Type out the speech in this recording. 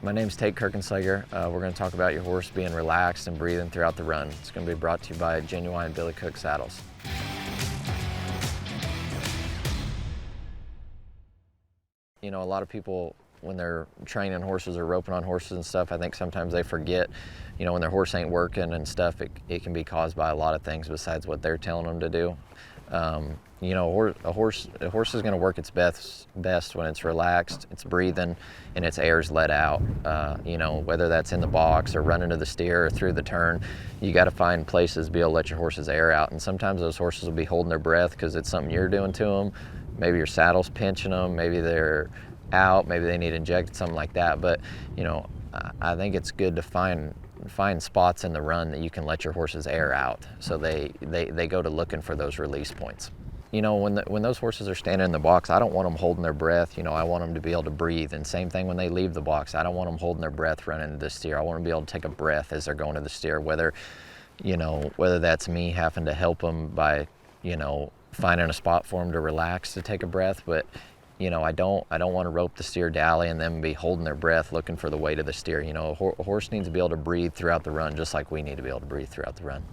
My name's Tate Kirchenschlager. We're going to talk about your horse being relaxed and breathing throughout the run. It's going to be brought to you by Genuine Billy Cook Saddles. You know, a lot of people, when they're training horses or roping on horses and stuff, I think sometimes they forget, you know, when their horse ain't working and stuff, it can be caused by a lot of things besides what they're telling them to do. You know, a horse is going to work its best when it's relaxed, it's breathing, and its air's let out. You know, whether that's in the box or running to the steer or through the turn, you got to find places to be able to let your horse's air out. And sometimes those horses will be holding their breath because it's something you're doing to them. Maybe your saddle's pinching them, maybe they're out, maybe they need injected, something like that. But, you know, I think it's good to find spots in the run that you can let your horses air out, so they go to looking for those release points. You know, when those horses are standing in the box, I don't want them holding their breath. You know, I want them to be able to breathe. And same thing when they leave the box, I don't want them holding their breath running to the steer. I want them to be able to take a breath as they're going to the steer, whether that's me having to help them by, you know, finding a spot for them to relax to take a breath. But, you know, I don't want to rope the steer dally and them be holding their breath looking for the weight of the steer. You know, a horse needs to be able to breathe throughout the run, just like we need to be able to breathe throughout the run.